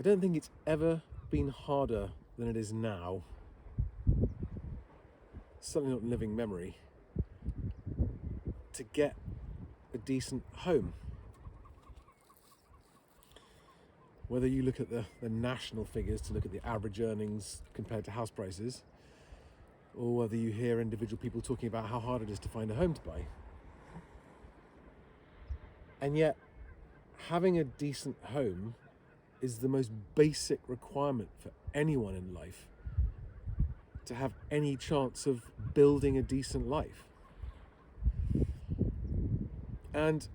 I don't think it's ever been harder than it is now, certainly not in living memory, to get a decent home. Whether you look at the national figures to look at the average earnings compared to house prices, or whether you hear individual people talking about how hard it is to find a home to buy. And yet, having a decent home is the most basic requirement for anyone in life to have any chance of building a decent life. And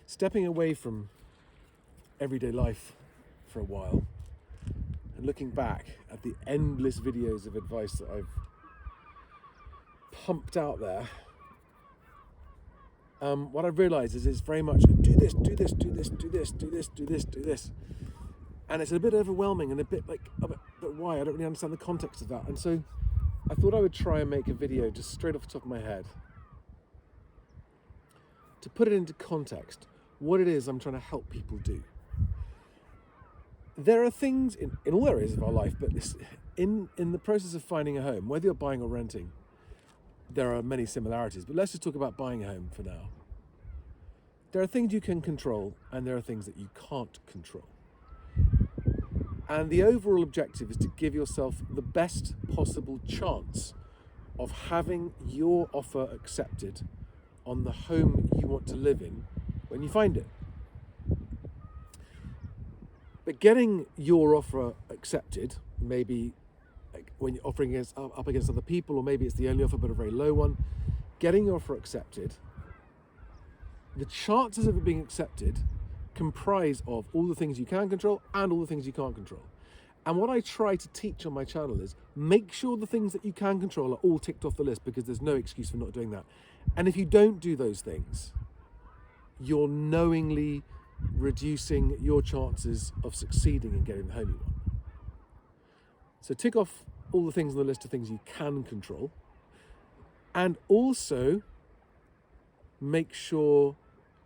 stepping away from everyday life for a while and looking back at the endless videos of advice that I've pumped out there, what I've realized is it's very much do this, do this, do this, do this, do this, do this, do this. And it's a bit overwhelming and a bit like, but why? I don't really understand the context of that. And so I thought I would try and make a video just straight off the top of my head to put it into context, what it is I'm trying to help people do. There are things in all areas of our life, but in the process of finding a home, whether you're buying or renting, there are many similarities, but let's just talk about buying a home for now. There are things you can control and there are things that you can't control. And the overall objective is to give yourself the best possible chance of having your offer accepted on the home you want to live in when you find it. But getting your offer accepted, maybe when you're offering up against other people, or maybe it's the only offer but a very low one, getting your offer accepted, the chances of it being accepted comprise of all the things you can control and all the things you can't control. And what I try to teach on my channel is make sure the things that you can control are all ticked off the list, because there's no excuse for not doing that. And if you don't do those things, you're knowingly reducing your chances of succeeding in getting the home you want. So tick off all the things on the list of things you can control, and also make sure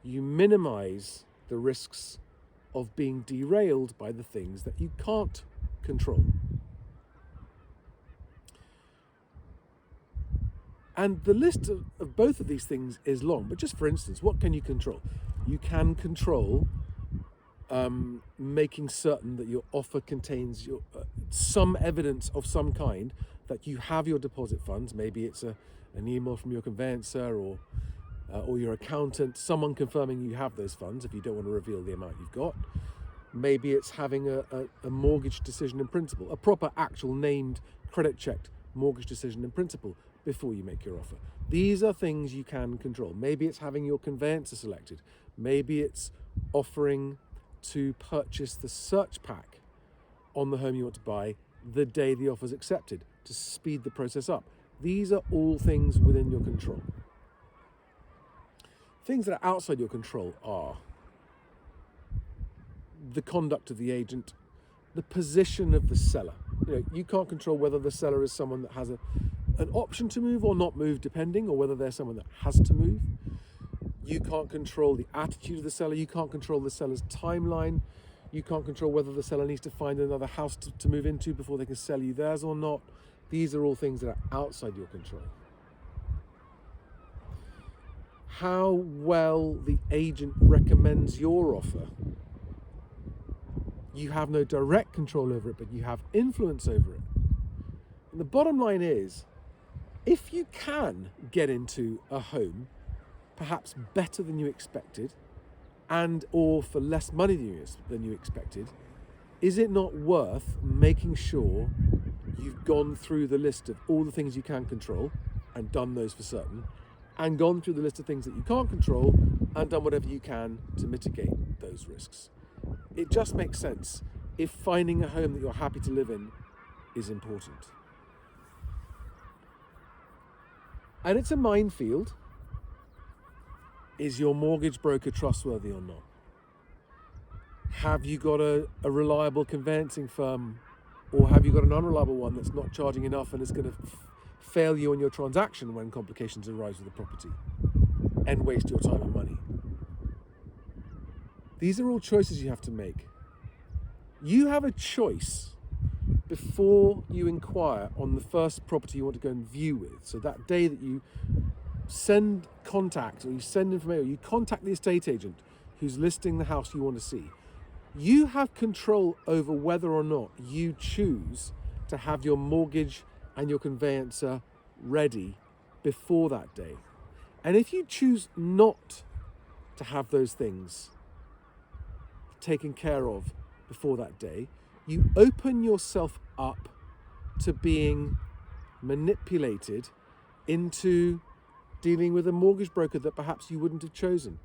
you minimize the risks of being derailed by the things that you can't control. And the list of both of these things is long, but just for instance, what can you control? You can control making certain that your offer contains some evidence of some kind that you have your deposit funds. Maybe it's an email from your conveyancer or your accountant, someone confirming you have those funds if you don't want to reveal the amount you've got. Maybe it's having a mortgage decision in principle, a proper, actual, named, credit-checked mortgage decision in principle before you make your offer. These are things you can control. Maybe it's having your conveyancer selected. Maybe it's offering to purchase the search pack on the home you want to buy the day the offer is accepted to speed the process up. These are all things within your control. Things that are outside your control are the conduct of the agent, the position of the seller. You can't control whether the seller is someone that has an option to move or not move, depending, or whether they're someone that has to move. You can't control the attitude of the seller. You can't control the seller's timeline. You can't control whether the seller needs to find another house to move into before they can sell you theirs or not. These are all things that are outside your control. How well the agent recommends your offer. You have no direct control over it, but you have influence over it. And the bottom line is, if you can get into a home perhaps better than you expected, and or for less money than you expected, is it not worth making sure you've gone through the list of all the things you can control and done those for certain, and gone through the list of things that you can't control and done whatever you can to mitigate those risks? It just makes sense if finding a home that you're happy to live in is important. And it's a minefield. Is your mortgage broker trustworthy or not? Have you got a reliable conveyancing firm, or have you got an unreliable one that's not charging enough and is going to fail you on your transaction when complications arise with the property and waste your time and money? These are all choices you have to make. You have a choice before you inquire on the first property you want to go and view with. So that day that you send contact, or you send information, or you contact the estate agent who's listing the house you want to see, you have control over whether or not you choose to have your mortgage and your conveyancer ready before that day. And if you choose not to have those things taken care of before that day, you open yourself up to being manipulated into dealing with a mortgage broker that perhaps you wouldn't have chosen,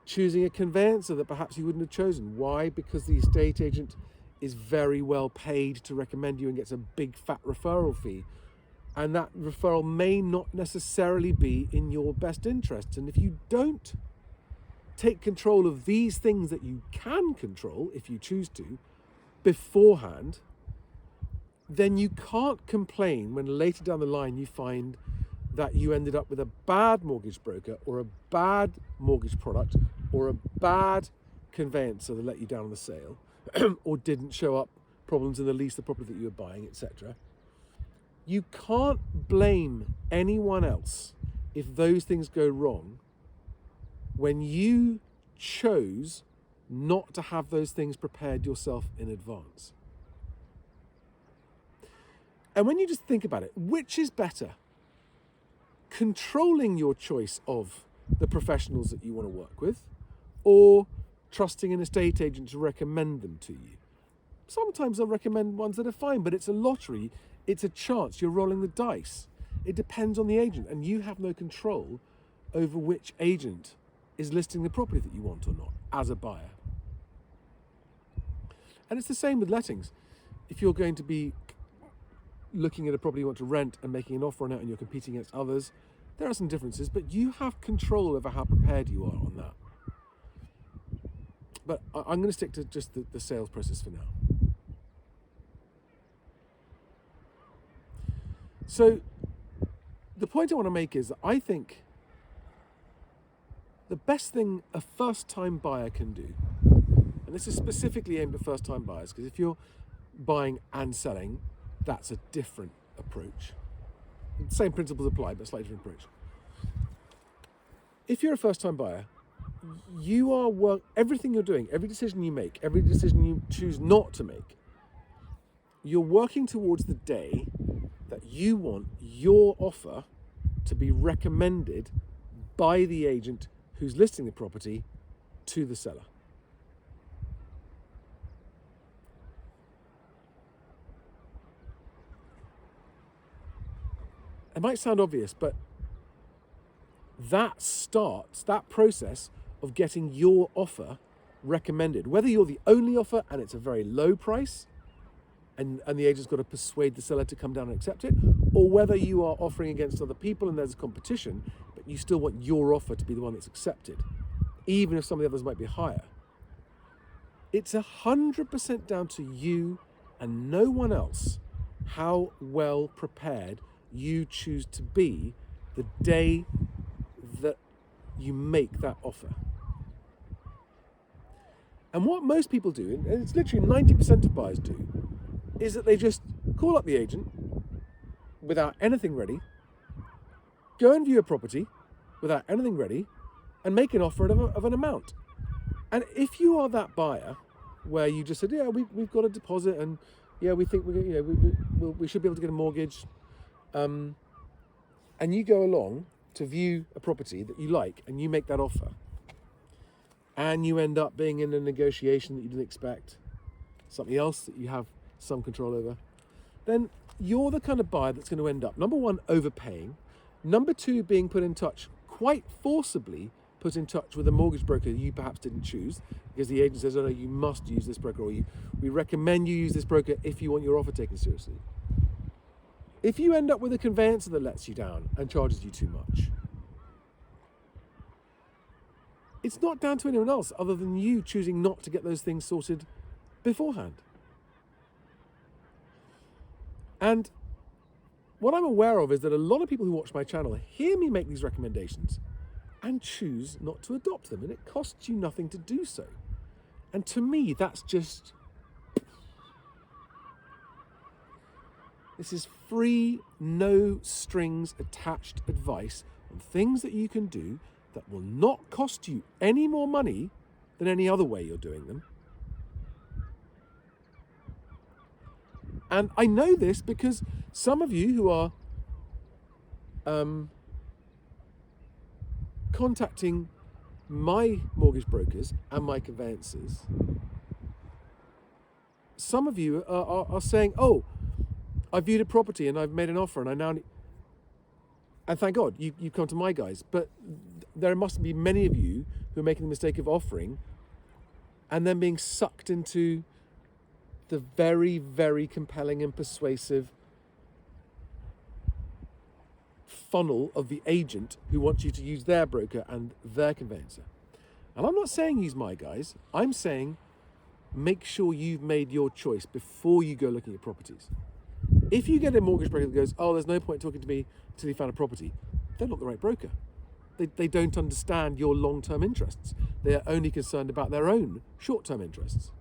choosing a conveyancer that perhaps you wouldn't have chosen. Why? Because the estate agent is very well paid to recommend you and gets a big fat referral fee, and that referral may not necessarily be in your best interest. And if you don't take control of these things that you can control, if you choose to, beforehand, then you can't complain when later down the line you find that you ended up with a bad mortgage broker or a bad mortgage product or a bad conveyancer that let you down on the sale or didn't show up problems in the lease, the property that you were buying, etc. You can't blame anyone else if those things go wrong when you chose not to have those things prepared yourself in advance. And when you just think about it, which is better? Controlling your choice of the professionals that you want to work with, or trusting an estate agent to recommend them to you? Sometimes they'll recommend ones that are fine, but it's a lottery, it's a chance, you're rolling the dice. It depends on the agent, and you have no control over which agent is listing the property that you want or not as a buyer. And it's the same with lettings. If you're going to be looking at a property you want to rent and making an offer on it and you're competing against others, there are some differences, but you have control over how prepared you are on that. But I'm going to stick to just the sales process for now. So the point I want to make is that I think the best thing a first-time buyer can do, and this is specifically aimed at first-time buyers, because if you're buying and selling, that's a different approach. The same principles apply, but slightly different approach. If you're a first-time buyer, you are everything you're doing, every decision you make, every decision you choose not to make, you're working towards the day that you want your offer to be recommended by the agent who's listing the property to the seller. It might sound obvious, but that starts, that process of getting your offer recommended, whether you're the only offer and it's a very low price and the agent's got to persuade the seller to come down and accept it, or whether you are offering against other people and there's a competition, but you still want your offer to be the one that's accepted, even if some of the others might be higher. It's 100% down to you and no one else how well prepared you choose to be the day that you make that offer. And what most people do, and it's literally 90% of buyers do, is that they just call up the agent without anything ready, go and view a property without anything ready, and make an offer of an amount. And if you are that buyer where you just said, yeah, we've got a deposit, and yeah, we think we should be able to get a mortgage, and you go along to view a property that you like and you make that offer, and you end up being in a negotiation that you didn't expect, something else that you have some control over, then you're the kind of buyer that's going to end up, number one, overpaying, number two, being put in touch, quite forcibly put in touch with a mortgage broker you perhaps didn't choose, because the agent says, oh no, you must use this broker, or we recommend you use this broker if you want your offer taken seriously. If you end up with a conveyancer that lets you down and charges you too much, it's not down to anyone else other than you choosing not to get those things sorted beforehand. And what I'm aware of is that a lot of people who watch my channel hear me make these recommendations and choose not to adopt them, and it costs you nothing to do so. And to me, that's just... This is free, no strings attached advice on things that you can do that will not cost you any more money than any other way you're doing them. And I know this because some of you who are contacting my mortgage brokers and my conveyancers, some of you are saying, oh, I viewed a property and I've made an offer and I now need... And thank God you come to my guys. But there must be many of you who are making the mistake of offering and then being sucked into the very, very compelling and persuasive funnel of the agent who wants you to use their broker and their conveyancer. And I'm not saying use my guys. I'm saying make sure you've made your choice before you go looking at properties. If you get a mortgage broker that goes, oh, there's no point talking to me until you found a property, they're not the right broker. They don't understand your long-term interests. They are only concerned about their own short-term interests.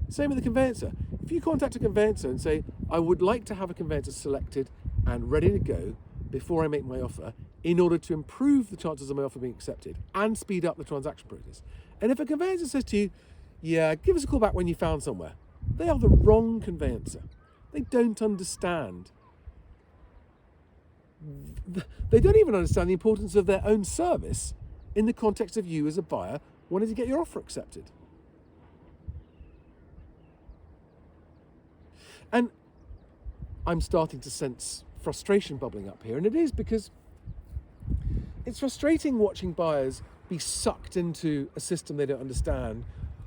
Same with the conveyancer. If you contact a conveyancer and say, I would like to have a conveyancer selected and ready to go before I make my offer in order to improve the chances of my offer being accepted and speed up the transaction process. And if a conveyancer says to you, yeah, give us a call back when you found somewhere, they are the wrong conveyancer. They don't understand. They don't even understand the importance of their own service in the context of you as a buyer wanting to get your offer accepted. And I'm starting to sense frustration bubbling up here, and it is because it's frustrating watching buyers be sucked into a system they don't understand,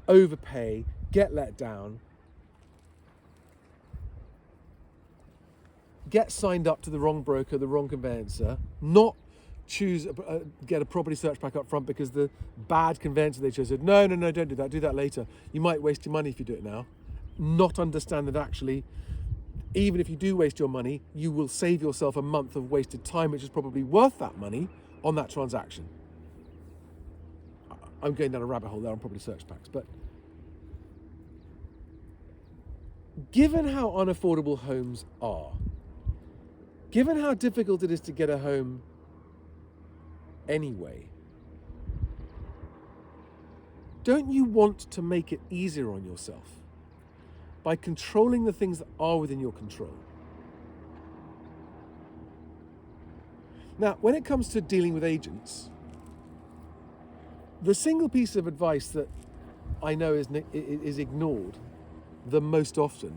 overpay, get let down, get signed up to the wrong broker, the wrong conveyancer, not get a property search pack up front because the bad conveyancer they chose said, no, don't do that later. You might waste your money if you do it now. Not understand that actually, even if you do waste your money, you will save yourself a month of wasted time, which is probably worth that money on that transaction. I'm going down a rabbit hole there on property search packs, but given how unaffordable homes are, given how difficult it is to get a home anyway, don't you want to make it easier on yourself by controlling the things that are within your control? Now, when it comes to dealing with agents, the single piece of advice that I know is ignored the most often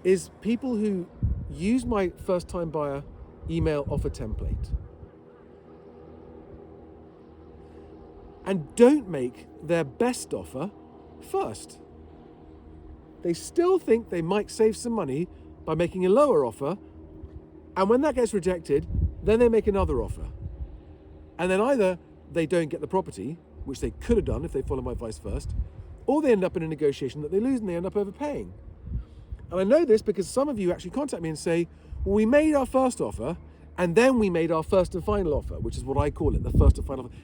is people who use my first-time buyer email offer template and don't make their best offer first. They still think they might save some money by making a lower offer, and when that gets rejected, then they make another offer. And then either they don't get the property, which they could have done if they followed my advice first, or they end up in a negotiation that they lose and they end up overpaying. And I know this because some of you actually contact me and say, well, we made our first offer, and then we made our first and final offer, which is what I call it, the first and final offer.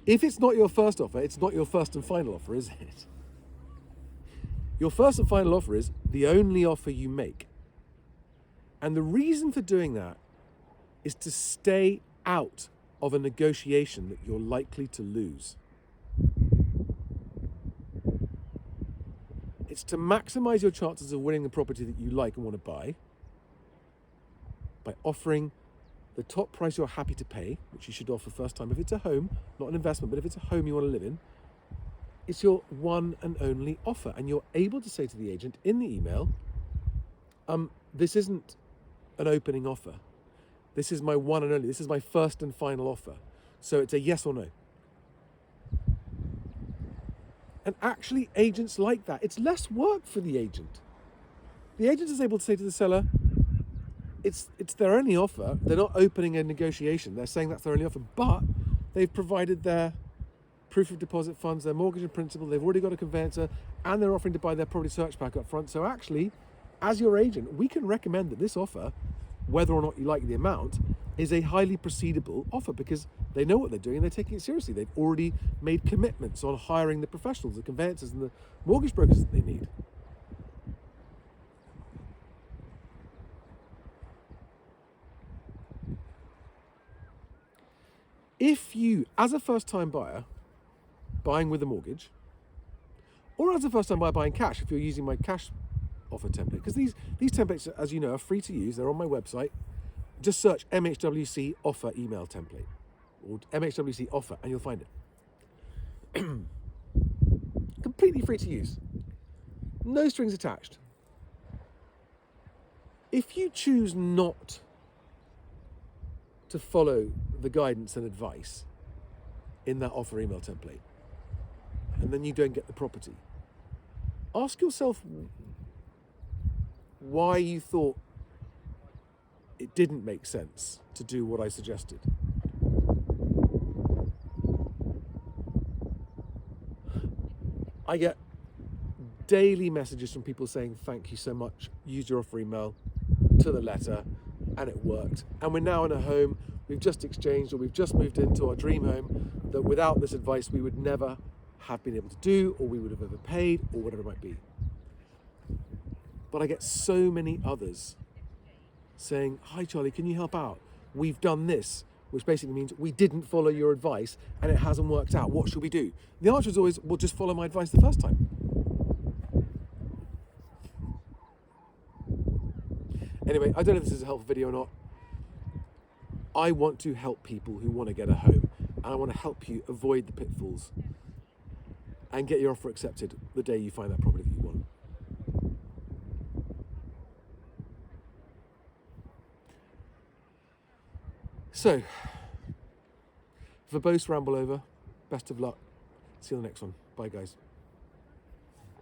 If it's not your first offer, it's not your first and final offer, is it? Your first and final offer is the only offer you make. And the reason for doing that is to stay out of a negotiation that you're likely to lose. It's to maximize your chances of winning the property that you like and want to buy by offering the top price you're happy to pay, which you should offer first time. If it's a home, not an investment, but if it's a home you want to live in, it's your one and only offer. And you're able to say to the agent in the email, this isn't an opening offer. This is my one and only. This is my first and final offer. So it's a yes or no. And actually, agents like that. It's less work for the agent. The agent is able to say to the seller, it's their only offer. They're not opening a negotiation. They're saying that's their only offer, but they've provided their proof of deposit funds, their mortgage in principle, they've already got a conveyancer, and they're offering to buy their property search pack up front. So actually, as your agent, we can recommend that this offer, whether or not you like the amount, is a highly proceedable offer because they know what they're doing and they're taking it seriously. They've already made commitments on hiring the professionals, the conveyancers and the mortgage brokers that they need. If you, as a first-time buyer, buying with a mortgage, or as a first-time buyer buying cash, if you're using my cash offer template, because these templates, as you know, are free to use. They're on my website. Just search MHWC offer email template or MHWC offer and you'll find it. Completely free to use. No strings attached. If you choose not to follow the guidance and advice in that offer email template, and then you don't get the property, ask yourself why you thought it didn't make sense to do what I suggested. I get daily messages from people saying, thank you so much, used your offer email to the letter, and it worked. And we're now in a home, we've just exchanged or we've just moved into our dream home that without this advice we would never have been able to do, or we would have ever paid, or whatever it might be. But I get so many others saying, hi Charlie, can you help out? We've done this, which basically means we didn't follow your advice and it hasn't worked out. What should we do? The answer is always, well, just follow my advice the first time. Anyway, I don't know if this is a helpful video or not. I want to help people who want to get a home, and I want to help you avoid the pitfalls and get your offer accepted the day you find that property that you want. So, verbose ramble over. Best of luck. See you on the next one. Bye, guys.